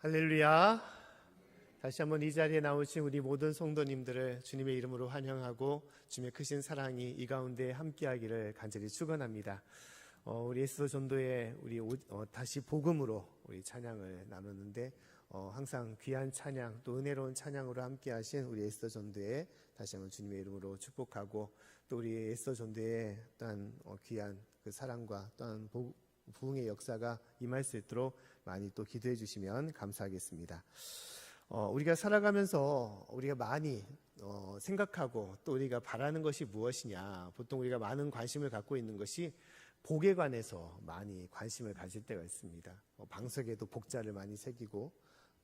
할렐루야. 다시 한번 이 자리에 나오신 우리 모든 성도님들을 주님의 이름으로 환영하고 주님의 크신 사랑이 이 가운데 함께하기를 간절히 축원합니다. 우리 에스더 전도에 다시 복음으로 우리 찬양을 나누는데 항상 귀한 찬양 또 은혜로운 찬양으로 함께하신 우리 에스더 전도에 다시 한번 주님의 이름으로 축복하고 또 우리 에스더 전도에 또한 귀한 그 사랑과 또한 부흥의 역사가 임할 수 있도록 많이 또 기도해 주시면 감사하겠습니다. 우리가 살아가면서 우리가 많이 생각하고 또 우리가 바라는 것이 무엇이냐, 보통 우리가 많은 관심을 갖고 있는 것이 복에 관해서 많이 관심을 가질 때가 있습니다. 방석에도 복자를 많이 새기고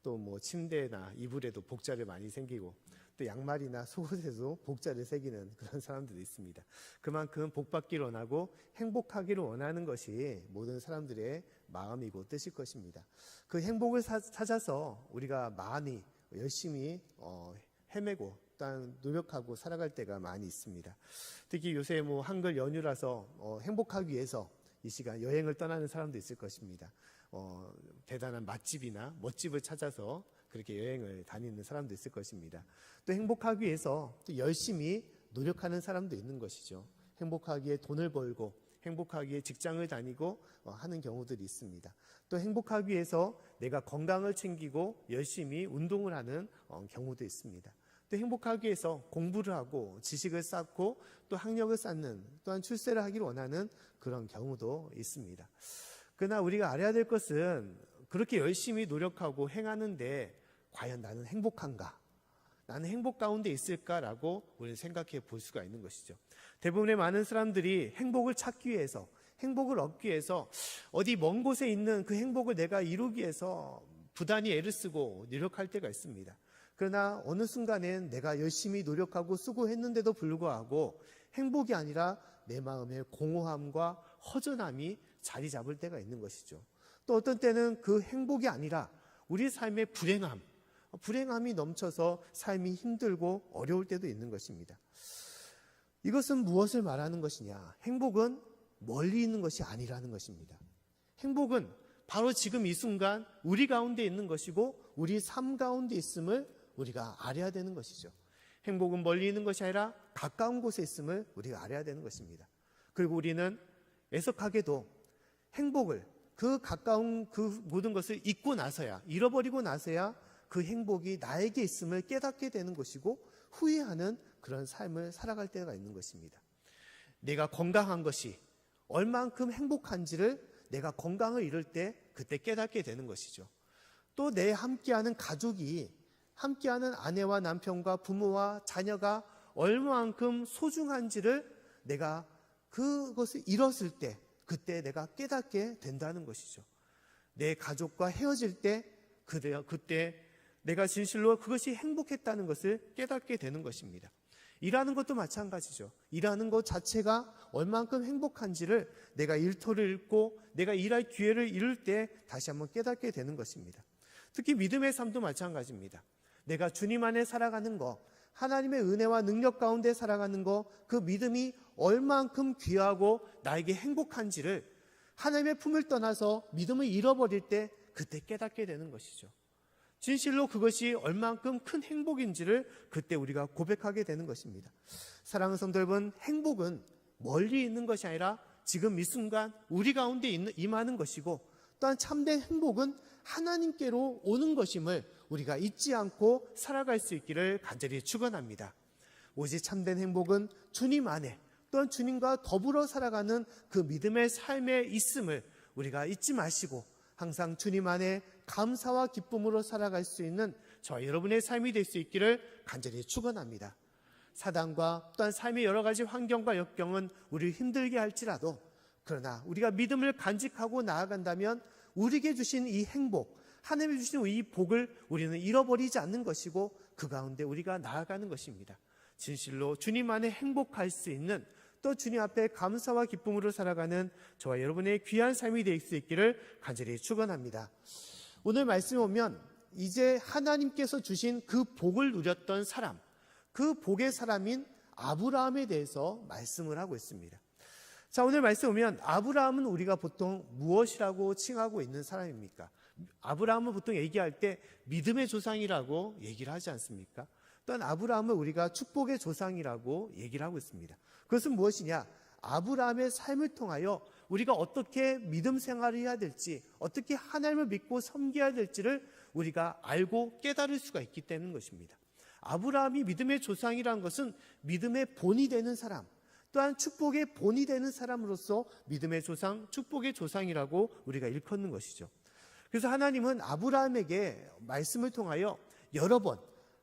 또 침대나 이불에도 복자를 많이 새기고 또 양말이나 속옷에도 복자를 새기는 그런 사람들도 있습니다. 그만큼 복받기를 원하고 행복하기를 원하는 것이 모든 사람들의 마음이고 뜻일 것입니다. 그 행복을 찾아서 우리가 많이 열심히 헤매고 또한 노력하고 살아갈 때가 많이 있습니다. 특히 요새 한글 연휴라서 행복하기 위해서 이 시간 여행을 떠나는 사람도 있을 것입니다. 대단한 맛집이나 멋집을 찾아서 그렇게 여행을 다니는 사람도 있을 것입니다. 또 행복하기 위해서 또 열심히 노력하는 사람도 있는 것이죠. 행복하기에 돈을 벌고 행복하기에 직장을 다니고 하는 경우들이 있습니다. 또 행복하기 위해서 내가 건강을 챙기고 열심히 운동을 하는 경우도 있습니다. 또 행복하기 위해서 공부를 하고 지식을 쌓고 또 학력을 쌓는 또한 출세를 하기를 원하는 그런 경우도 있습니다. 그러나 우리가 알아야 될 것은 그렇게 열심히 노력하고 행하는데 과연 나는 행복한가? 나는 행복 가운데 있을까라고 우리는 생각해 볼 수가 있는 것이죠. 대부분의 많은 사람들이 행복을 찾기 위해서, 행복을 얻기 위해서 어디 먼 곳에 있는 그 행복을 내가 이루기 위해서 부단히 애를 쓰고 노력할 때가 있습니다. 그러나 어느 순간엔 내가 열심히 노력하고 수고했는데도 불구하고 행복이 아니라 내 마음의 공허함과 허전함이 자리 잡을 때가 있는 것이죠. 또 어떤 때는 그 행복이 아니라 우리 삶의 불행함이 넘쳐서 삶이 힘들고 어려울 때도 있는 것입니다. 이것은 무엇을 말하는 것이냐? 행복은 멀리 있는 것이 아니라는 것입니다. 행복은 바로 지금 이 순간 우리 가운데 있는 것이고 우리 삶 가운데 있음을 우리가 알아야 되는 것이죠. 행복은 멀리 있는 것이 아니라 가까운 곳에 있음을 우리가 알아야 되는 것입니다. 그리고 우리는 애석하게도 행복을 그 가까운 그 모든 것을 잃어버리고 나서야 그 행복이 나에게 있음을 깨닫게 되는 것이고 후회하는 그런 삶을 살아갈 때가 있는 것입니다. 내가 건강한 것이 얼만큼 행복한지를 내가 건강을 잃을 때 그때 깨닫게 되는 것이죠. 또 내 함께하는 가족이 함께하는 아내와 남편과 부모와 자녀가 얼마만큼 소중한지를 내가 그것을 잃었을 때 그때 내가 깨닫게 된다는 것이죠. 내 가족과 헤어질 때 그때 내가 진실로 그것이 행복했다는 것을 깨닫게 되는 것입니다. 일하는 것도 마찬가지죠. 일하는 것 자체가 얼만큼 행복한지를 내가 일터를 잃고 내가 일할 기회를 잃을 때 다시 한번 깨닫게 되는 것입니다. 특히 믿음의 삶도 마찬가지입니다. 내가 주님 안에 살아가는 것, 하나님의 은혜와 능력 가운데 살아가는 것, 그 믿음이 얼만큼 귀하고 나에게 행복한지를 하나님의 품을 떠나서 믿음을 잃어버릴 때 그때 깨닫게 되는 것이죠. 진실로 그것이 얼만큼 큰 행복인지를 그때 우리가 고백하게 되는 것입니다. 사랑하는 성도 여러분, 행복은 멀리 있는 것이 아니라 지금 이 순간 우리 가운데 임하는 것이고 또한 참된 행복은 하나님께로 오는 것임을 우리가 잊지 않고 살아갈 수 있기를 간절히 축원합니다. 오직 참된 행복은 주님 안에 또한 주님과 더불어 살아가는 그 믿음의 삶에 있음을 우리가 잊지 마시고 항상 주님 안에 감사와 기쁨으로 살아갈 수 있는 저와 여러분의 삶이 될 수 있기를 간절히 축원합니다. 사단과 또한 삶의 여러 가지 환경과 역경은 우리를 힘들게 할지라도 그러나 우리가 믿음을 간직하고 나아간다면 우리에게 주신 이 행복, 하나님이 주신 이 복을 우리는 잃어버리지 않는 것이고 그 가운데 우리가 나아가는 것입니다. 진실로 주님 안에 행복할 수 있는 또 주님 앞에 감사와 기쁨으로 살아가는 저와 여러분의 귀한 삶이 될 수 있기를 간절히 축원합니다. 오늘 말씀에 보면 이제 하나님께서 주신 그 복을 누렸던 사람, 그 복의 사람인 아브라함에 대해서 말씀을 하고 있습니다. 자, 오늘 말씀 보면 아브라함은 우리가 보통 무엇이라고 칭하고 있는 사람입니까? 아브라함은 보통 얘기할 때 믿음의 조상이라고 얘기를 하지 않습니까? 또한 아브라함은 우리가 축복의 조상이라고 얘기를 하고 있습니다. 그것은 무엇이냐? 아브라함의 삶을 통하여 우리가 어떻게 믿음 생활을 해야 될지, 어떻게 하나님을 믿고 섬겨야 될지를 우리가 알고 깨달을 수가 있기 때문인 것입니다. 아브라함이 믿음의 조상이라는 것은 믿음의 본이 되는 사람, 또한 축복의 본이 되는 사람으로서 믿음의 조상, 축복의 조상이라고 우리가 일컫는 것이죠. 그래서 하나님은 아브라함에게 말씀을 통하여 여러 번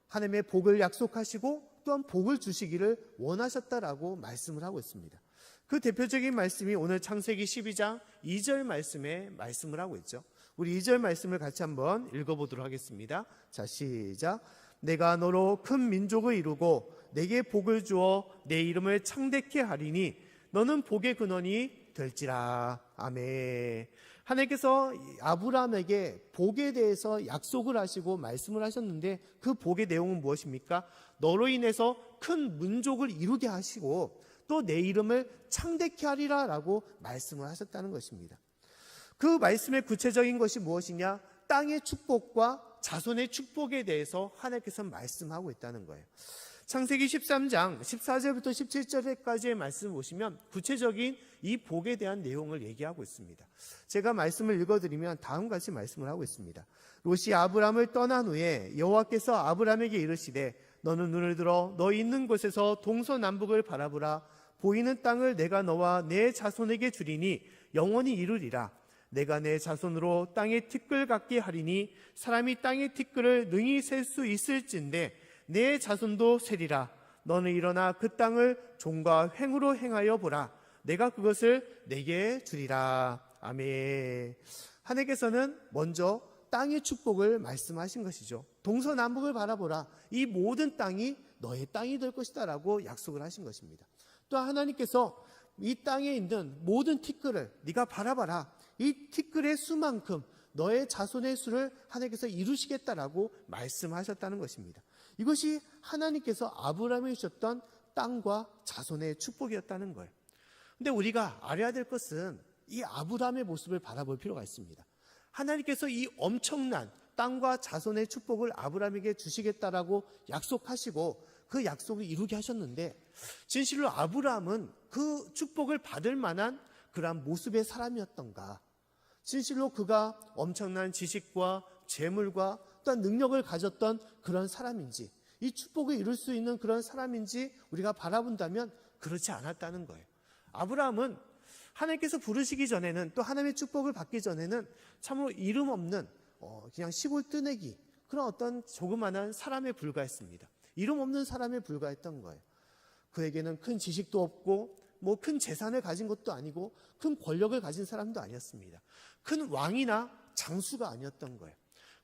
하나님의 복을 약속하시고 또한 복을 주시기를 원하셨다라고 말씀을 하고 있습니다. 그 대표적인 말씀이 오늘 창세기 12장 2절 말씀에 말씀을 하고 있죠. 우리 2절 말씀을 같이 한번 읽어보도록 하겠습니다. 자, 시작. 내가 너로 큰 민족을 이루고 내게 복을 주어 내 이름을 창대케 하리니 너는 복의 근원이 될지라. 아멘. 하나님께서 아브라함에게 복에 대해서 약속을 하시고 말씀을 하셨는데 그 복의 내용은 무엇입니까? 너로 인해서 큰 민족을 이루게 하시고 또 내 이름을 창대케 하리라 라고 말씀을 하셨다는 것입니다. 그 말씀의 구체적인 것이 무엇이냐? 땅의 축복과 자손의 축복에 대해서 하나님께서 말씀하고 있다는 거예요. 창세기 13장 14절부터 17절까지의 말씀을 보시면 구체적인 이 복에 대한 내용을 얘기하고 있습니다. 제가 말씀을 읽어드리면 다음과 같이 말씀을 하고 있습니다. 롯이 아브람을 떠난 후에 여호와께서 아브람에게 이르시되 너는 눈을 들어 너 있는 곳에서 동서남북을 바라보라. 보이는 땅을 내가 너와 내 자손에게 주리니 영원히 이루리라. 내가 내 자손으로 땅의 티끌 같게 하리니 사람이 땅의 티끌을 능히 셀 수 있을진데 내 자손도 세리라. 너는 일어나 그 땅을 종과 횡으로 행하여 보라. 내가 그것을 내게 주리라. 아멘. 하나님께서는 먼저 땅의 축복을 말씀하신 것이죠. 동서남북을 바라보라. 이 모든 땅이 너의 땅이 될 것이다 라고 약속을 하신 것입니다. 또 하나님께서 이 땅에 있는 모든 티끌을 네가 바라봐라. 이 티끌의 수만큼 너의 자손의 수를 하나님께서 이루시겠다라고 말씀하셨다는 것입니다. 이것이 하나님께서 아브라함에 주셨던 땅과 자손의 축복이었다는 거예요. 근데 우리가 알아야 될 것은 이 아브라함의 모습을 바라볼 필요가 있습니다. 하나님께서 이 엄청난 땅과 자손의 축복을 아브라함에게 주시겠다라고 약속하시고 그 약속을 이루게 하셨는데 진실로 아브라함은 그 축복을 받을 만한 그러한 모습의 사람이었던가? 진실로 그가 엄청난 지식과 재물과 또한 능력을 가졌던 그런 사람인지, 이 축복을 이룰 수 있는 그런 사람인지 우리가 바라본다면 그렇지 않았다는 거예요. 아브라함은 하나님께서 부르시기 전에는, 또 하나님의 축복을 받기 전에는 참으로 이름 없는 그냥 시골 뜨내기, 그런 어떤 조그만한 사람에 불과했습니다. 이름 없는 사람에 불과했던 거예요. 그에게는 큰 지식도 없고 큰 재산을 가진 것도 아니고 큰 권력을 가진 사람도 아니었습니다. 큰 왕이나 장수가 아니었던 거예요.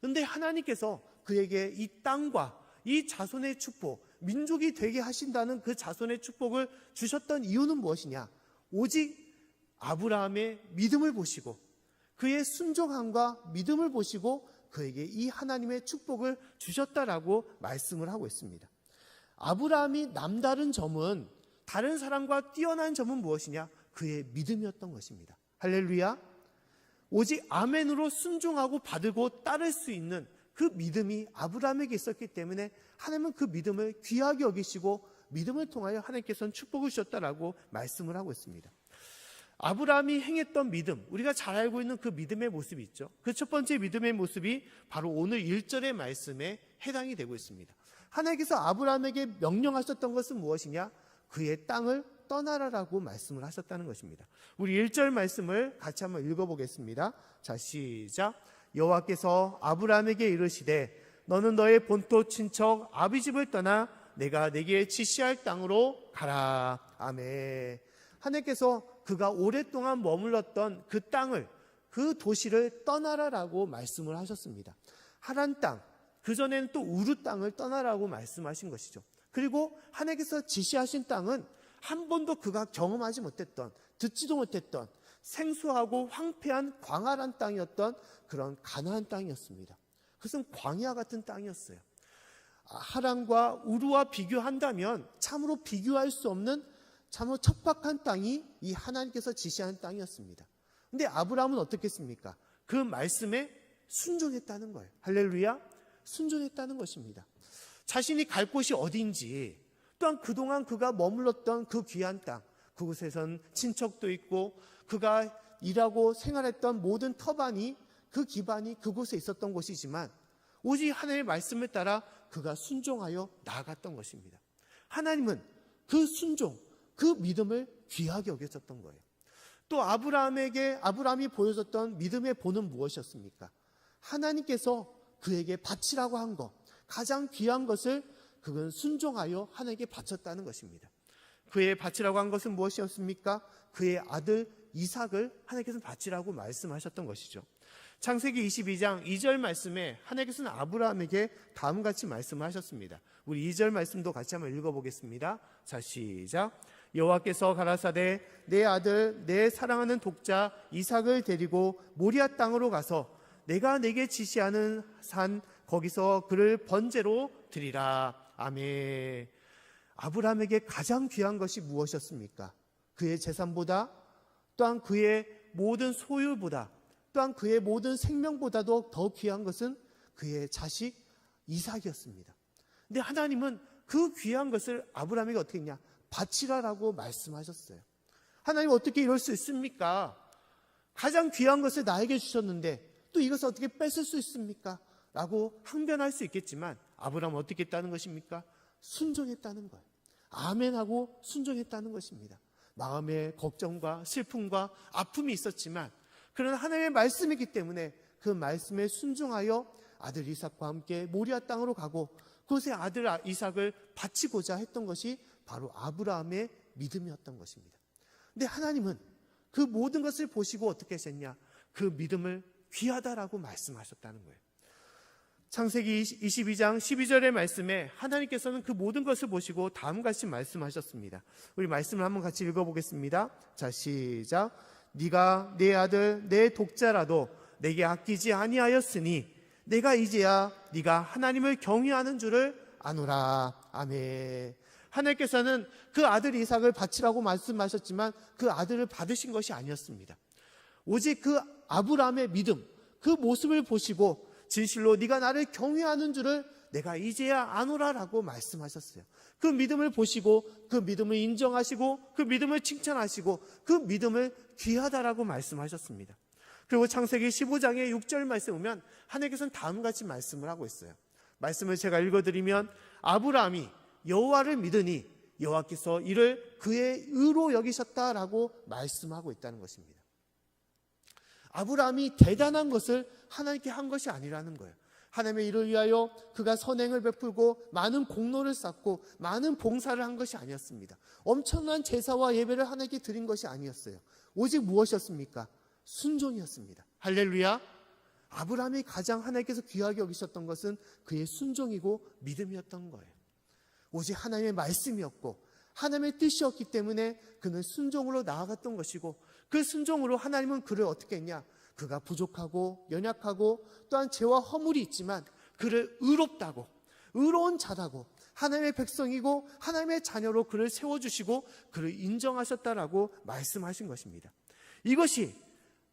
그런데 하나님께서 그에게 이 땅과 이 자손의 축복, 민족이 되게 하신다는 그 자손의 축복을 주셨던 이유는 무엇이냐? 오직 아브라함의 믿음을 보시고 그의 순종함과 믿음을 보시고 그에게 이 하나님의 축복을 주셨다라고 말씀을 하고 있습니다. 아브라함이 남다른 점은, 다른 사람과 뛰어난 점은 무엇이냐? 그의 믿음이었던 것입니다. 할렐루야. 오직 아멘으로 순종하고 받고 따를 수 있는 그 믿음이 아브라함에게 있었기 때문에 하나님은 그 믿음을 귀하게 여기시고 믿음을 통하여 하나님께서는 축복을 주셨다라고 말씀을 하고 있습니다. 아브라함이 행했던 믿음, 우리가 잘 알고 있는 그 믿음의 모습이 있죠. 그 첫 번째 믿음의 모습이 바로 오늘 1절의 말씀에 해당이 되고 있습니다. 하나님께서 아브라함에게 명령하셨던 것은 무엇이냐? 그의 땅을 떠나라라고 말씀을 하셨다는 것입니다. 우리 1절 말씀을 같이 한번 읽어보겠습니다. 자, 시작. 여호와께서 아브라함에게 이르시되 너는 너의 본토 친척 아비집을 떠나 내가 내게 지시할 땅으로 가라. 아멘. 하나님께서 그가 오랫동안 머물렀던 그 땅을, 그 도시를 떠나라라고 말씀을 하셨습니다. 하란 땅, 그전에는 또 우르 땅을 떠나라고 말씀하신 것이죠. 그리고 하나님께서 지시하신 땅은 한 번도 그가 경험하지 못했던, 듣지도 못했던 생소하고 황폐한 광활한 땅이었던 그런 가나안 땅이었습니다. 그것은 광야 같은 땅이었어요. 하란과 우르와 비교한다면 참으로 비교할 수 없는 참으로 척박한 땅이 이 하나님께서 지시한 땅이었습니다. 그런데 아브라함은 어떻겠습니까? 그 말씀에 순종했다는 거예요. 할렐루야. 순종했다는 것입니다. 자신이 갈 곳이 어딘지, 또한 그동안 그가 머물렀던 그 귀한 땅, 그곳에선 친척도 있고 그가 일하고 생활했던 모든 터반이, 그 기반이 그곳에 있었던 곳이지만 오직 하나님의 말씀을 따라 그가 순종하여 나아갔던 것입니다. 하나님은 그 순종, 그 믿음을 귀하게 여겼었던 거예요. 또 아브라함이 보여줬던 믿음의 본은 무엇이었습니까? 하나님께서 그에게 바치라고 한 것, 가장 귀한 것을 그는 순종하여 하나님께 바쳤다는 것입니다. 그의 바치라고 한 것은 무엇이었습니까? 그의 아들 이삭을 하나님께서는 바치라고 말씀하셨던 것이죠. 창세기 22장 2절 말씀에 하나님께서는 아브라함에게 다음같이 말씀하셨습니다. 우리 2절 말씀도 같이 한번 읽어보겠습니다. 자, 시작. 여호와께서 가라사대 내 아들 내 사랑하는 독자 이삭을 데리고 모리아 땅으로 가서 내가 내게 지시하는 산 거기서 그를 번제로 드리라. 아멘. 아브라함에게 가장 귀한 것이 무엇이었습니까? 그의 재산보다, 또한 그의 모든 소유보다, 또한 그의 모든 생명보다도 더 귀한 것은 그의 자식 이삭이었습니다. 근데 하나님은 그 귀한 것을 아브라함에게 어떻게 했냐? 바치라라고 말씀하셨어요. 하나님 어떻게 이럴 수 있습니까? 가장 귀한 것을 나에게 주셨는데 또 이것을 어떻게 뺏을 수 있습니까? 라고 항변할 수 있겠지만 아브라함은 어떻게 했다는 것입니까? 순종했다는 거예요. 아멘하고 순종했다는 것입니다. 마음에 걱정과 슬픔과 아픔이 있었지만 그러나 하나님의 말씀이기 때문에 그 말씀에 순종하여 아들 이삭과 함께 모리아 땅으로 가고 그곳에 아들 이삭을 바치고자 했던 것이 바로 아브라함의 믿음이었던 것입니다. 근데 하나님은 그 모든 것을 보시고 어떻게 하셨냐? 그 믿음을 귀하다라고 말씀하셨다는 거예요. 창세기 22장 12절의 말씀에 하나님께서는 그 모든 것을 보시고 다음같이 말씀하셨습니다. 우리 말씀을 한번 같이 읽어보겠습니다. 자, 시작. 네가 내 아들 내 독자라도 내게 아끼지 아니하였으니 내가 이제야 네가 하나님을 경외하는 줄을 아노라. 아멘. 하나님께서는 그 아들 이삭을 바치라고 말씀하셨지만 그 아들을 받으신 것이 아니었습니다. 오직 그 아브라함의 믿음, 그 모습을 보시고 진실로 네가 나를 경외하는 줄을 내가 이제야 아노라라고 말씀하셨어요. 그 믿음을 보시고 그 믿음을 인정하시고 그 믿음을 칭찬하시고 그 믿음을 귀하다라고 말씀하셨습니다. 그리고 창세기 15장의 6절 말씀 보면 하나님께서는 다음같이 말씀을 하고 있어요. 말씀을 제가 읽어드리면 아브라함이 여호와를 믿으니 여호와께서 이를 그의 의로 여기셨다라고 말씀하고 있다는 것입니다. 아브라함이 대단한 것을 하나님께 한 것이 아니라는 거예요. 하나님의 일을 위하여 그가 선행을 베풀고 많은 공로를 쌓고 많은 봉사를 한 것이 아니었습니다. 엄청난 제사와 예배를 하나님께 드린 것이 아니었어요. 오직 무엇이었습니까? 순종이었습니다. 할렐루야. 아브라함이 가장 하나님께서 귀하게 여기셨던 것은 그의 순종이고 믿음이었던 거예요. 오직 하나님의 말씀이었고 하나님의 뜻이었기 때문에 그는 순종으로 나아갔던 것이고 그 순종으로 하나님은 그를 어떻게 했냐? 그가 부족하고 연약하고 또한 죄와 허물이 있지만 그를 의롭다고, 의로운 자라고 하나님의 백성이고 하나님의 자녀로 그를 세워주시고 그를 인정하셨다라고 말씀하신 것입니다. 이것이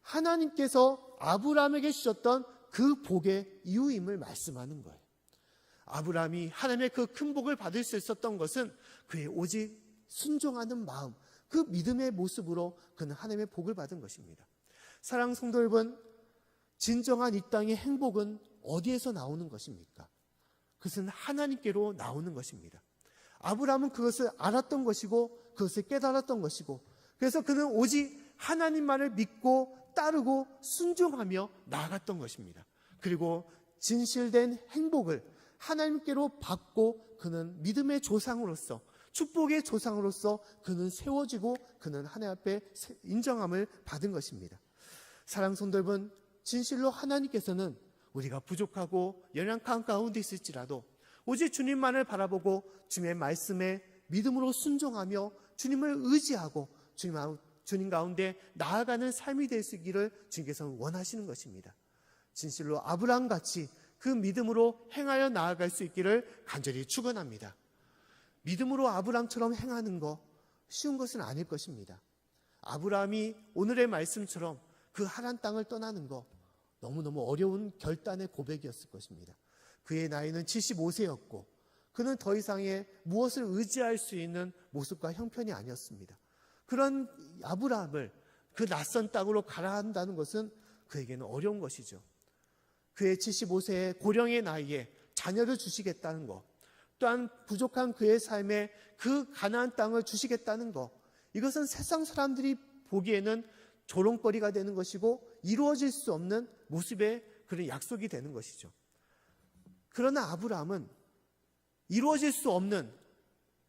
하나님께서 아브라함에게 주셨던 그 복의 이유임을 말씀하는 거예요. 아브라함이 하나님의 그 큰 복을 받을 수 있었던 것은 그의 오직 순종하는 마음, 그 믿음의 모습으로 그는 하나님의 복을 받은 것입니다. 사랑하는 성도 여러분, 진정한 이 땅의 행복은 어디에서 나오는 것입니까? 그것은 하나님께로 나오는 것입니다. 아브라함은 그것을 알았던 것이고 그것을 깨달았던 것이고 그래서 그는 오직 하나님만을 믿고 따르고 순종하며 나아갔던 것입니다. 그리고 진실된 행복을 하나님께로 받고 그는 믿음의 조상으로서 축복의 조상으로서 그는 세워지고 그는 하나님 앞에 인정함을 받은 것입니다. 사랑하는 성도 여러분, 진실로 하나님께서는 우리가 부족하고 연약한 가운데 있을지라도 오직 주님만을 바라보고 주님의 말씀에 믿음으로 순종하며 주님을 의지하고 주님 가운데 나아가는 삶이 될 수 있기를 주님께서는 원하시는 것입니다. 진실로 아브라함같이 그 믿음으로 행하여 나아갈 수 있기를 간절히 축원합니다. 믿음으로 아브라함처럼 행하는 거 쉬운 것은 아닐 것입니다. 아브라함이 오늘의 말씀처럼 그 하란 땅을 떠나는 거 너무너무 어려운 결단의 고백이었을 것입니다. 그의 나이는 75세였고 그는 더 이상의 무엇을 의지할 수 있는 모습과 형편이 아니었습니다. 그런 아브라함을 그 낯선 땅으로 가라 한다는 것은 그에게는 어려운 것이죠. 그의 75세의 고령의 나이에 자녀를 주시겠다는 것, 또한 부족한 그의 삶에 그 가나안 땅을 주시겠다는 것, 이것은 세상 사람들이 보기에는 조롱거리가 되는 것이고 이루어질 수 없는 모습의 그런 약속이 되는 것이죠. 그러나 아브라함은 이루어질 수 없는,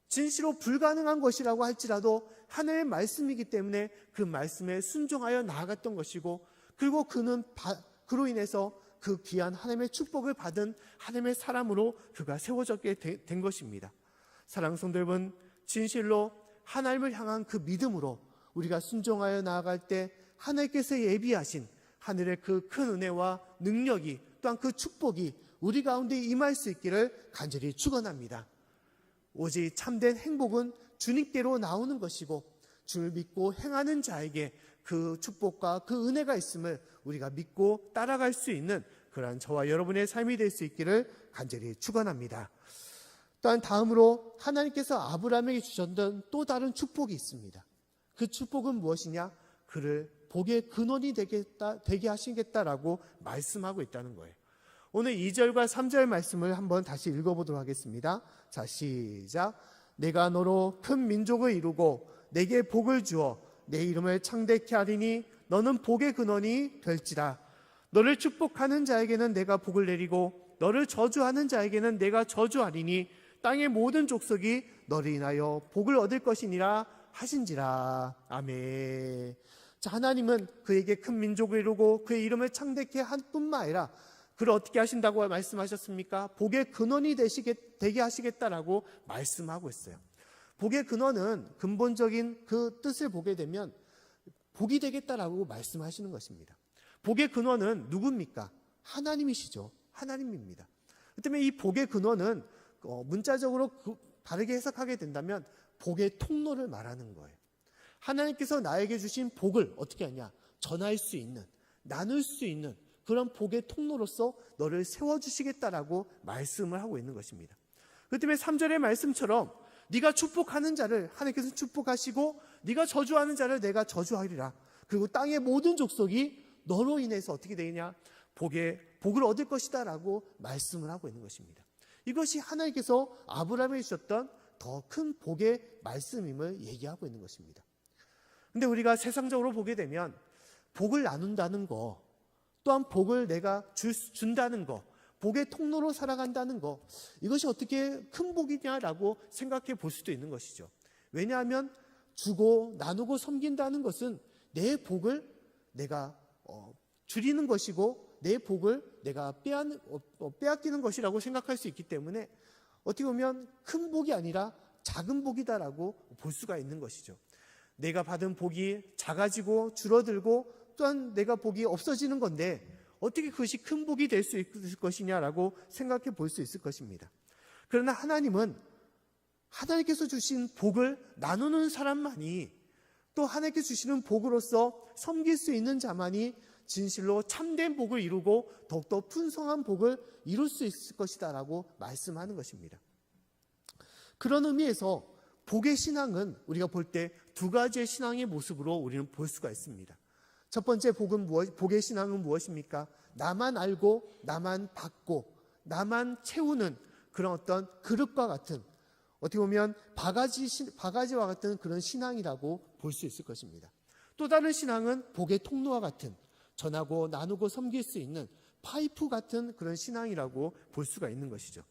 진시로 불가능한 것이라고 할지라도 하나님의 말씀이기 때문에 그 말씀에 순종하여 나아갔던 것이고, 그리고 그는 그로 인해서 그 귀한 하나님의 축복을 받은 하나님의 사람으로 그가 세워졌게 된 것입니다. 사랑하는 성도 여러분, 진실로 하나님을 향한 그 믿음으로 우리가 순종하여 나아갈 때 하나님께서 예비하신 하늘의 그 큰 은혜와 능력이, 또한 그 축복이 우리 가운데 임할 수 있기를 간절히 축원합니다. 오직 참된 행복은 주님께로 나오는 것이고, 주를 믿고 행하는 자에게 그 축복과 그 은혜가 있음을 우리가 믿고 따라갈 수 있는 그러한 저와 여러분의 삶이 될 수 있기를 간절히 축원합니다. 또한 다음으로 하나님께서 아브라함에게 주셨던 또 다른 축복이 있습니다. 그 축복은 무엇이냐? 그를 복의 근원이 되게 하시겠다라고 말씀하고 있다는 거예요. 오늘 2절과 3절 말씀을 한번 다시 읽어보도록 하겠습니다. 자, 시작. 내가 너로 큰 민족을 이루고 내게 복을 주어 내 이름을 창대케 하리니 너는 복의 근원이 될지라. 너를 축복하는 자에게는 내가 복을 내리고 너를 저주하는 자에게는 내가 저주하리니 땅의 모든 족속이 너를 인하여 복을 얻을 것이니라 하신지라. 아멘. 자, 하나님은 그에게 큰 민족을 이루고 그의 이름을 창대케 한 뿐만 아니라 그를 어떻게 하신다고 말씀하셨습니까? 복의 근원이 되게 하시겠다라고 말씀하고 있어요. 복의 근원은 근본적인 그 뜻을 보게 되면 복이 되겠다라고 말씀하시는 것입니다. 복의 근원은 누굽니까? 하나님이시죠. 하나님입니다. 그 때문에 이 복의 근원은 문자적으로 다르게 해석하게 된다면 복의 통로를 말하는 거예요. 하나님께서 나에게 주신 복을 어떻게 하냐? 전할 수 있는, 나눌 수 있는 그런 복의 통로로서 너를 세워주시겠다라고 말씀을 하고 있는 것입니다. 그 때문에 3절의 말씀처럼 네가 축복하는 자를 하나님께서 축복하시고 네가 저주하는 자를 내가 저주하리라. 그리고 땅의 모든 족속이 너로 인해서 어떻게 되느냐? 복을 얻을 것이다 라고 말씀을 하고 있는 것입니다. 이것이 하나님께서 아브라함에게 주셨던 더 큰 복의 말씀임을 얘기하고 있는 것입니다. 근데 우리가 세상적으로 보게 되면 복을 나눈다는 거, 또한 복을 내가 준다는 거, 복의 통로로 살아간다는 거, 이것이 어떻게 큰 복이냐라고 생각해 볼 수도 있는 것이죠. 왜냐하면 주고 나누고 섬긴다는 것은 내 복을 내가 줄이는 것이고 내 복을 내가 빼앗기는 것이라고 생각할 수 있기 때문에 어떻게 보면 큰 복이 아니라 작은 복이다라고 볼 수가 있는 것이죠. 내가 받은 복이 작아지고 줄어들고 또한 내가 복이 없어지는 건데 어떻게 그것이 큰 복이 될 수 있을 것이냐라고 생각해 볼 수 있을 것입니다. 그러나 하나님은 하나님께서 주신 복을 나누는 사람만이, 또 하나님께서 주시는 복으로서 섬길 수 있는 자만이 진실로 참된 복을 이루고 더욱더 풍성한 복을 이룰 수 있을 것이다 라고 말씀하는 것입니다. 그런 의미에서 복의 신앙은 우리가 볼 때 두 가지의 신앙의 모습으로 우리는 볼 수가 있습니다. 첫 번째 복의 신앙은 무엇입니까? 나만 알고 나만 받고 나만 채우는 그런 어떤 그릇과 같은, 어떻게 보면 바가지와 같은 그런 신앙이라고 볼 수 있을 것입니다. 또 다른 신앙은 복의 통로와 같은, 전하고 나누고 섬길 수 있는 파이프 같은 그런 신앙이라고 볼 수가 있는 것이죠.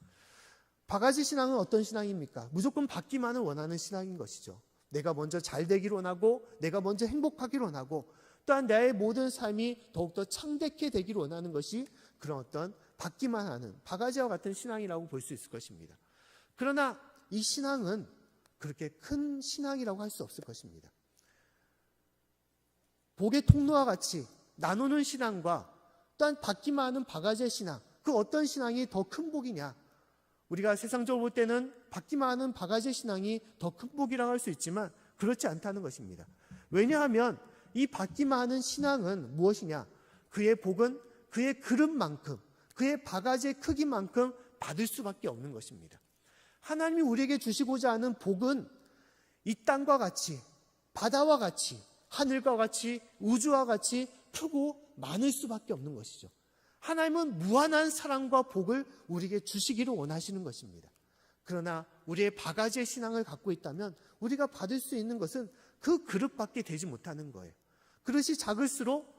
바가지 신앙은 어떤 신앙입니까? 무조건 받기만을 원하는 신앙인 것이죠. 내가 먼저 잘 되기를 원하고 내가 먼저 행복하기를 원하고 또한 나의 모든 삶이 더욱더 창대케 되기를 원하는 것이 그런 어떤 받기만 하는 바가지와 같은 신앙이라고 볼 수 있을 것입니다. 그러나 이 신앙은 그렇게 큰 신앙이라고 할 수 없을 것입니다. 복의 통로와 같이 나누는 신앙과 또한 받기만 하는 바가지의 신앙, 그 어떤 신앙이 더 큰 복이냐? 우리가 세상적으로 볼 때는 받기만 하는 바가지의 신앙이 더 큰 복이라고 할 수 있지만 그렇지 않다는 것입니다. 왜냐하면 이 받기만 하는 신앙은 무엇이냐? 그의 복은 그의 그릇만큼, 그의 바가지의 크기만큼 받을 수밖에 없는 것입니다. 하나님이 우리에게 주시고자 하는 복은 이 땅과 같이, 바다와 같이, 하늘과 같이, 우주와 같이 크고 많을 수밖에 없는 것이죠. 하나님은 무한한 사랑과 복을 우리에게 주시기를 원하시는 것입니다. 그러나 우리의 바가지의 신앙을 갖고 있다면 우리가 받을 수 있는 것은 그 그릇밖에 되지 못하는 거예요. 그릇이 작을수록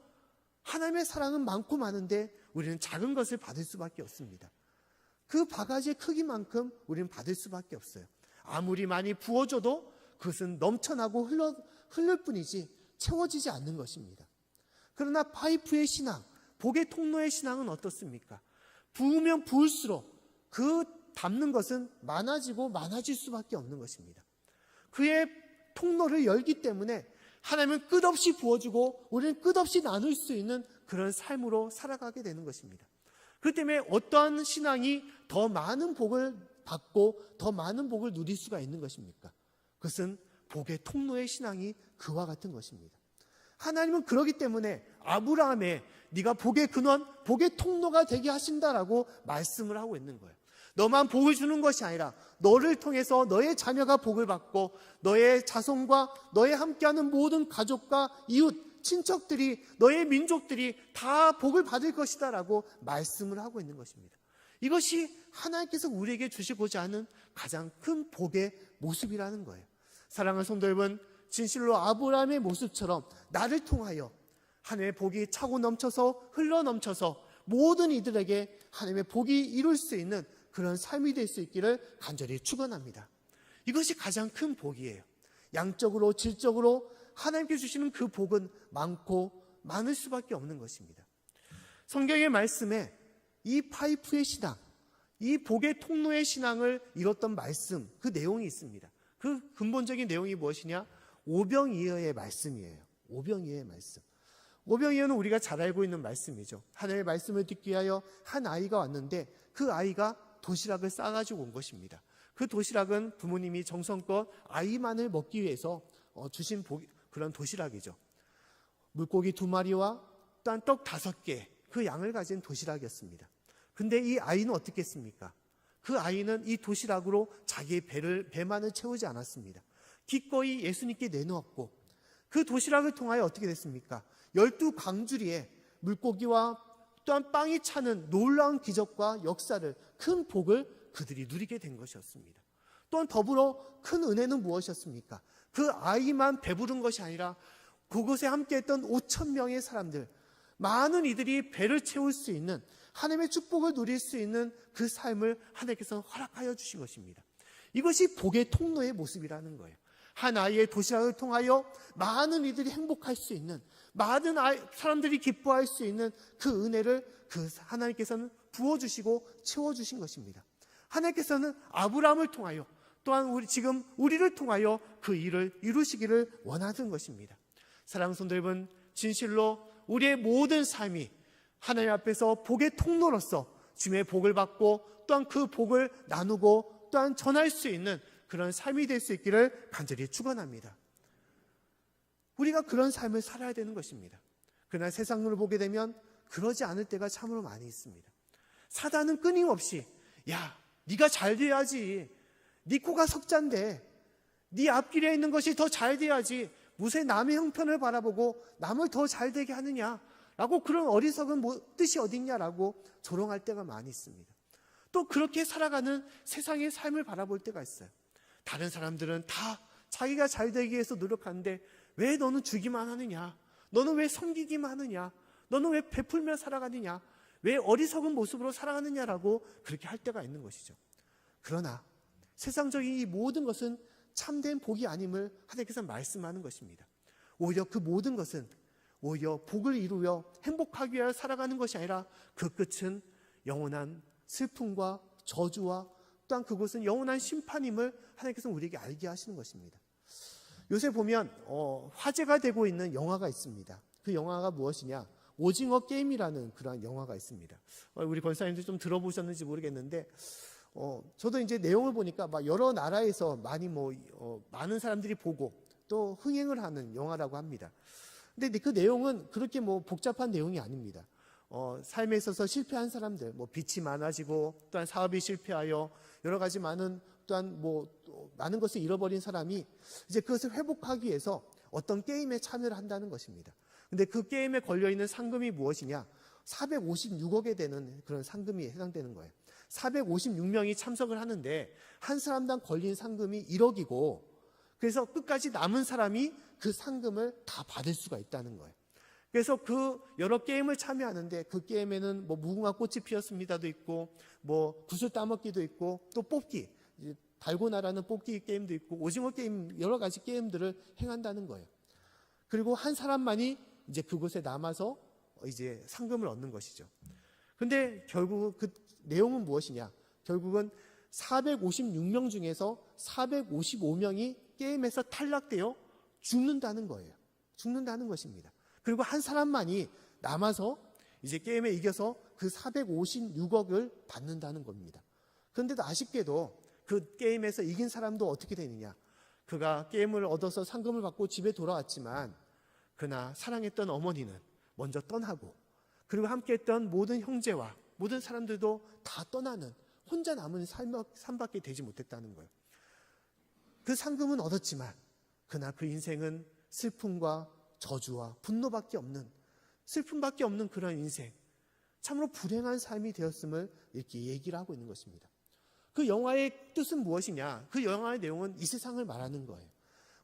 하나님의 사랑은 많고 많은데 우리는 작은 것을 받을 수밖에 없습니다. 그 바가지의 크기만큼 우리는 받을 수밖에 없어요. 아무리 많이 부어줘도 그것은 넘쳐나고 흐를 뿐이지 채워지지 않는 것입니다. 그러나 파이프의 신앙, 복의 통로의 신앙은 어떻습니까? 부으면 부을수록 그 담는 것은 많아지고 많아질 수밖에 없는 것입니다. 그의 통로를 열기 때문에 하나님은 끝없이 부어주고 우리는 끝없이 나눌 수 있는 그런 삶으로 살아가게 되는 것입니다. 그렇기 때문에 어떠한 신앙이 더 많은 복을 받고 더 많은 복을 누릴 수가 있는 것입니까? 그것은 복의 통로의 신앙이 그와 같은 것입니다. 하나님은 그러기 때문에 아브라함에 네가 복의 근원, 복의 통로가 되게 하신다라고 말씀을 하고 있는 거예요. 너만 복을 주는 것이 아니라 너를 통해서 너의 자녀가 복을 받고 너의 자손과 너의 함께하는 모든 가족과 이웃, 친척들이, 너의 민족들이 다 복을 받을 것이다 라고 말씀을 하고 있는 것입니다. 이것이 하나님께서 우리에게 주시고자 하는 가장 큰 복의 모습이라는 거예요. 사랑하는 성도 여러분, 진실로 아브라함의 모습처럼 나를 통하여 하나님의 복이 차고 넘쳐서 흘러 넘쳐서 모든 이들에게 하나님의 복이 이룰 수 있는 그런 삶이 될 수 있기를 간절히 축원합니다. 이것이 가장 큰 복이에요. 양적으로 질적으로 하나님께 주시는 그 복은 많고 많을 수밖에 없는 것입니다. 성경의 말씀에 이 파이프의 신앙, 이 복의 통로의 신앙을 이뤘던 말씀, 그 내용이 있습니다. 그 근본적인 내용이 무엇이냐? 오병이어의 말씀이에요. 오병이어의 말씀. 오병이어는 우리가 잘 알고 있는 말씀이죠. 하나님의 말씀을 듣기 위하여 한 아이가 왔는데 그 아이가 도시락을 싸가지고 온 것입니다. 그 도시락은 부모님이 정성껏 아이만을 먹기 위해서 주신 그런 도시락이죠. 물고기 2마리와 또한 떡 5개, 그 양을 가진 도시락이었습니다. 근데 이 아이는 어떻게 했습니까? 그 아이는 이 도시락으로 자기의 배만을 채우지 않았습니다. 기꺼이 예수님께 내놓았고 그 도시락을 통하여 어떻게 됐습니까? 12광주리에 물고기와 또한 빵이 차는 놀라운 기적과 역사를, 큰 복을 그들이 누리게 된 것이었습니다. 또한 더불어 큰 은혜는 무엇이었습니까? 그 아이만 배부른 것이 아니라 그곳에 함께했던 5,000명의 사람들, 많은 이들이 배를 채울 수 있는, 하나님의 축복을 누릴 수 있는 그 삶을 하나님께서 허락하여 주신 것입니다. 이것이 복의 통로의 모습이라는 거예요. 한 아이의 도시락을 통하여 많은 이들이 행복할 수 있는, 많은 사람들이 기뻐할 수 있는 그 은혜를 하나님께서는 부어주시고 채워주신 것입니다. 하나님께서는 아브라함을 통하여 또한 지금 우리를 통하여 그 일을 이루시기를 원하는 것입니다. 사랑하는 성도 여러분, 진실로 우리의 모든 삶이 하나님 앞에서 복의 통로로서 주님의 복을 받고 또한 그 복을 나누고 또한 전할 수 있는 그런 삶이 될 수 있기를 간절히 축원합니다. 우리가 그런 삶을 살아야 되는 것입니다. 그러나 세상을 보게 되면 그러지 않을 때가 참으로 많이 있습니다. 사단은 끊임없이 야, 네가 잘 돼야지. 네 코가 석잔데 네 앞길에 있는 것이 더 잘 돼야지. 무슨 남의 형편을 바라보고 남을 더 잘 되게 하느냐라고 그런 어리석은 뜻이 어딨냐라고 조롱할 때가 많이 있습니다. 또 그렇게 살아가는 세상의 삶을 바라볼 때가 있어요. 다른 사람들은 다 자기가 잘 되기 위해서 노력하는데 왜 너는 주기만 하느냐? 너는 왜 섬기기만 하느냐? 너는 왜 베풀며 살아가느냐? 왜 어리석은 모습으로 살아가느냐라고 그렇게 할 때가 있는 것이죠. 그러나 세상적인 이 모든 것은 참된 복이 아님을 하나님께서 말씀하는 것입니다. 오히려 그 모든 것은 오히려 복을 이루어 행복하기 위하여 살아가는 것이 아니라 그 끝은 영원한 슬픔과 저주와 또한 그곳은 영원한 심판임을 하나님께서 우리에게 알게 하시는 것입니다. 요새 보면 화제가 되고 있는 영화가 있습니다. 그 영화가 무엇이냐? 오징어 게임이라는 그러한 영화가 있습니다. 우리 권사님들 좀 들어보셨는지 모르겠는데 저도 이제 내용을 보니까 막 여러 나라에서 많은 사람들이 보고 또 흥행을 하는 영화라고 합니다. 근데 그 내용은 그렇게 복잡한 내용이 아닙니다. 삶에 있어서 실패한 사람들, 빚이 많아지고 또한 사업이 실패하여 여러 가지 또한 많은 것을 잃어버린 사람이 이제 그것을 회복하기 위해서 어떤 게임에 참여를 한다는 것입니다. 근데 그 게임에 걸려있는 상금이 무엇이냐? 456억에 되는 그런 상금이 해당되는 거예요. 456명이 참석을 하는데 한 사람당 걸린 상금이 1억이고, 그래서 끝까지 남은 사람이 그 상금을 다 받을 수가 있다는 거예요. 그래서 그 여러 게임을 참여하는데 그 게임에는 무궁화 꽃이 피었습니다도 있고 구슬 따먹기도 있고 또 뽑기, 달고나라는 뽑기 게임도 있고 오징어 게임, 여러 가지 게임들을 행한다는 거예요. 그리고 한 사람만이 이제 그곳에 남아서 이제 상금을 얻는 것이죠. 근데 결국 그 내용은 무엇이냐? 결국은 456명 중에서 455명이 게임에서 탈락되어 죽는다는 거예요. 죽는다는 것입니다. 그리고 한 사람만이 남아서 이제 게임에 이겨서 그 456억을 받는다는 겁니다. 그런데도 아쉽게도 그 게임에서 이긴 사람도 어떻게 되느냐? 그가 게임을 얻어서 상금을 받고 집에 돌아왔지만 그나 사랑했던 어머니는 먼저 떠나고, 그리고 함께했던 모든 형제와 모든 사람들도 다 떠나는 혼자 남은 삶밖에 되지 못했다는 거예요. 그 상금은 얻었지만 그나 그 인생은 슬픔과 저주와 분노밖에 없는, 슬픔밖에 없는 그런 인생, 참으로 불행한 삶이 되었음을 이렇게 얘기를 하고 있는 것입니다. 그 영화의 뜻은 무엇이냐? 그 영화의 내용은 이 세상을 말하는 거예요.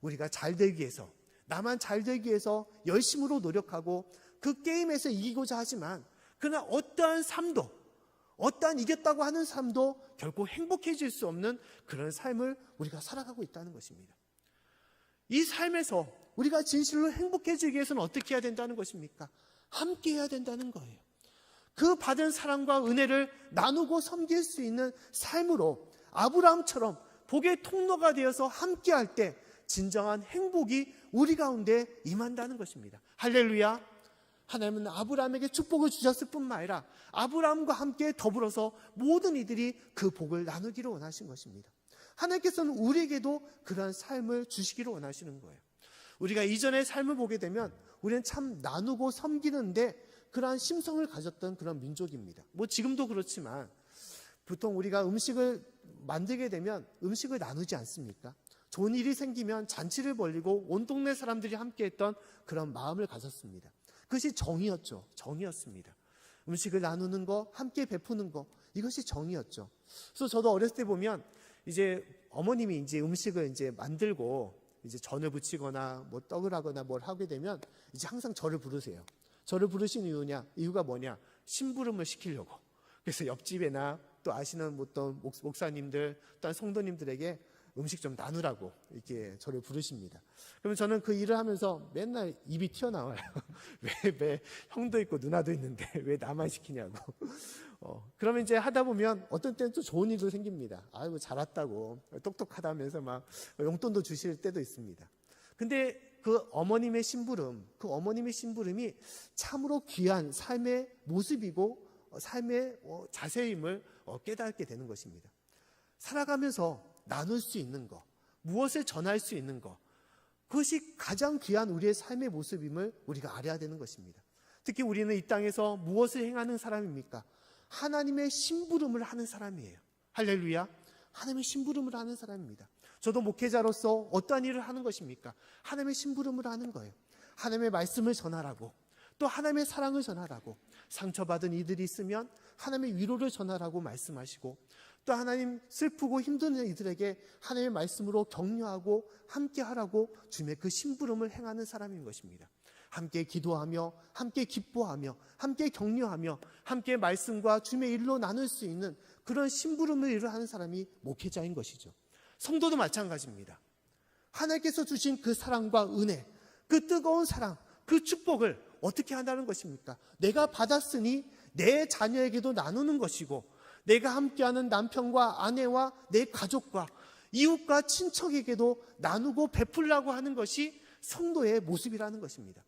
우리가 잘 되기 위해서, 나만 잘 되기 위해서 열심으로 노력하고 그 게임에서 이기고자 하지만 그러나 어떠한 삶도, 어떠한 이겼다고 하는 삶도 결코 행복해질 수 없는 그런 삶을 우리가 살아가고 있다는 것입니다. 이 삶에서 우리가 진실로 행복해지기 위해서는 어떻게 해야 된다는 것입니까? 함께 해야 된다는 거예요. 그 받은 사랑과 은혜를 나누고 섬길 수 있는 삶으로 아브라함처럼 복의 통로가 되어서 함께 할 때 진정한 행복이 우리 가운데 임한다는 것입니다. 할렐루야. 하나님은 아브라함에게 축복을 주셨을 뿐만 아니라 아브라함과 함께 더불어서 모든 이들이 그 복을 나누기를 원하신 것입니다. 하나님께서는 우리에게도 그러한 삶을 주시기를 원하시는 거예요. 우리가 이전의 삶을 보게 되면 우리는 참 나누고 섬기는데 그러한 심성을 가졌던 그런 민족입니다. 지금도 그렇지만 보통 우리가 음식을 만들게 되면 음식을 나누지 않습니까? 좋은 일이 생기면 잔치를 벌이고 온 동네 사람들이 함께했던 그런 마음을 가졌습니다. 그것이 정이었죠. 정이었습니다. 음식을 나누는 거, 함께 베푸는 거, 이것이 정이었죠. 그래서 저도 어렸을 때 보면 이제 어머님이 이제 음식을 이제 만들고 이제 전을 부치거나 떡을 하거나 뭘 하게 되면 이제 항상 저를 부르세요. 저를 부르신 이유가 뭐냐? 심부름을 시키려고. 그래서 옆집에나 또 아시는 어떤 목사님들, 또한 성도님들에게 음식 좀 나누라고 이렇게 저를 부르십니다. 그러면 저는 그 일을 하면서 맨날 입이 튀어나와요. 왜 형도 있고 누나도 있는데 왜 나만 시키냐고. 그러면 이제 하다 보면 어떤 때는 또 좋은 일도 생깁니다. 아이고 잘 왔다고 똑똑하다면서 막 용돈도 주실 때도 있습니다. 근데 그 어머님의 심부름이 참으로 귀한 삶의 모습이고 삶의 자세임을 깨닫게 되는 것입니다. 살아가면서 나눌 수 있는 것, 무엇을 전할 수 있는 것, 그것이 가장 귀한 우리의 삶의 모습임을 우리가 알아야 되는 것입니다. 특히 우리는 이 땅에서 무엇을 행하는 사람입니까? 하나님의 심부름을 하는 사람이에요. 할렐루야. 하나님의 심부름을 하는 사람입니다. 저도 목회자로서 어떠한 일을 하는 것입니까? 하나님의 심부름을 하는 거예요. 하나님의 말씀을 전하라고, 또 하나님의 사랑을 전하라고, 상처받은 이들이 있으면 하나님의 위로를 전하라고 말씀하시고, 또 하나님 슬프고 힘든 이들에게 하나님의 말씀으로 격려하고 함께 하라고 주님의 그 심부름을 행하는 사람인 것입니다. 함께 기도하며 함께 기뻐하며 함께 격려하며 함께 말씀과 주님의 일로 나눌 수 있는 그런 심부름을 일을 하는 사람이 목회자인 것이죠. 성도도 마찬가지입니다. 하나님께서 주신 그 사랑과 은혜, 그 뜨거운 사랑, 그 축복을 어떻게 한다는 것입니까? 내가 받았으니 내 자녀에게도 나누는 것이고, 내가 함께하는 남편과 아내와 내 가족과 이웃과 친척에게도 나누고 베풀라고 하는 것이 성도의 모습이라는 것입니다.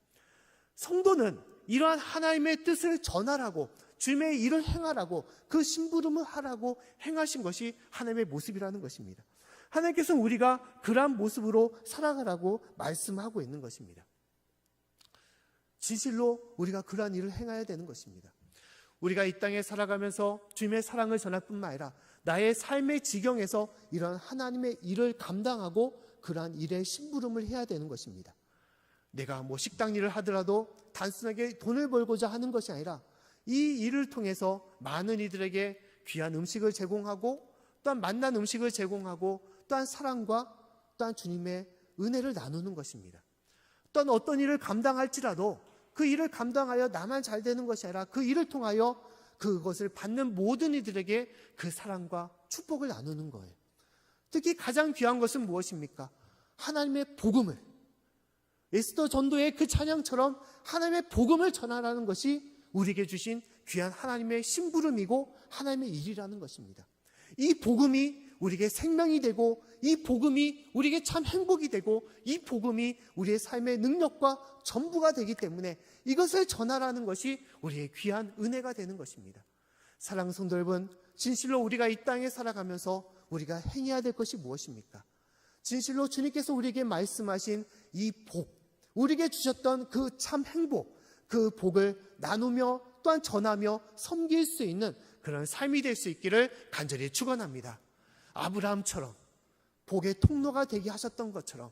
성도는 이러한 하나님의 뜻을 전하라고, 주님의 일을 행하라고, 그 심부름을 하라고 행하신 것이 하나님의 모습이라는 것입니다. 하나님께서는 우리가 그러한 모습으로 살아가라고 말씀하고 있는 것입니다. 진실로 우리가 그러한 일을 행해야 되는 것입니다. 우리가 이 땅에 살아가면서 주님의 사랑을 전할 뿐만 아니라 나의 삶의 지경에서 이런 하나님의 일을 감당하고 그러한 일에 심부름을 해야 되는 것입니다. 내가 식당 일을 하더라도 단순하게 돈을 벌고자 하는 것이 아니라 이 일을 통해서 많은 이들에게 귀한 음식을 제공하고 또한 맛난 음식을 제공하고 또한 사랑과 또한 주님의 은혜를 나누는 것입니다. 또한 어떤 일을 감당할지라도 그 일을 감당하여 나만 잘 되는 것이 아니라 그 일을 통하여 그것을 받는 모든 이들에게 그 사랑과 축복을 나누는 거예요. 특히 가장 귀한 것은 무엇입니까? 하나님의 복음을, 에스더 전도의 그 찬양처럼 하나님의 복음을 전하라는 것이 우리에게 주신 귀한 하나님의 심부름이고 하나님의 일이라는 것입니다. 이 복음이 우리에게 생명이 되고 이 복음이 우리에게 참 행복이 되고 이 복음이 우리의 삶의 능력과 전부가 되기 때문에 이것을 전하라는 것이 우리의 귀한 은혜가 되는 것입니다. 사랑하는 성도 여러분, 진실로 우리가 이 땅에 살아가면서 우리가 행해야 될 것이 무엇입니까? 진실로 주님께서 우리에게 말씀하신 이 복, 우리에게 주셨던 그 참 행복, 그 복을 나누며 또한 전하며 섬길 수 있는 그런 삶이 될 수 있기를 간절히 축원합니다. 아브라함처럼 복의 통로가 되게 하셨던 것처럼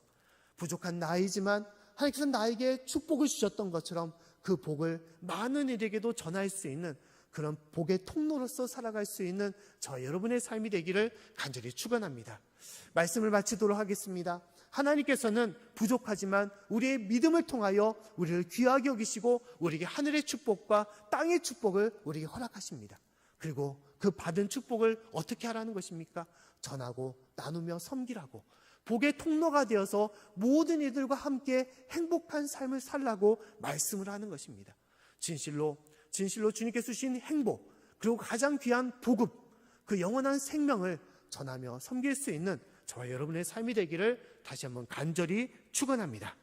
부족한 나이지만 하나님께서 나에게 축복을 주셨던 것처럼 그 복을 많은 이에게도 전할 수 있는 그런 복의 통로로서 살아갈 수 있는 저 여러분의 삶이 되기를 간절히 축원합니다. 말씀을 마치도록 하겠습니다. 하나님께서는 부족하지만 우리의 믿음을 통하여 우리를 귀하게 여기시고 우리에게 하늘의 축복과 땅의 축복을 우리에게 허락하십니다. 그리고 그 받은 축복을 어떻게 하라는 것입니까? 전하고 나누며 섬기라고, 복의 통로가 되어서 모든 이들과 함께 행복한 삶을 살라고 말씀을 하는 것입니다. 진실로 주님께서 주신 행복, 그리고 가장 귀한 복음, 그 영원한 생명을 전하며 섬길 수 있는 저와 여러분의 삶이 되기를 다시 한번 간절히 축원합니다.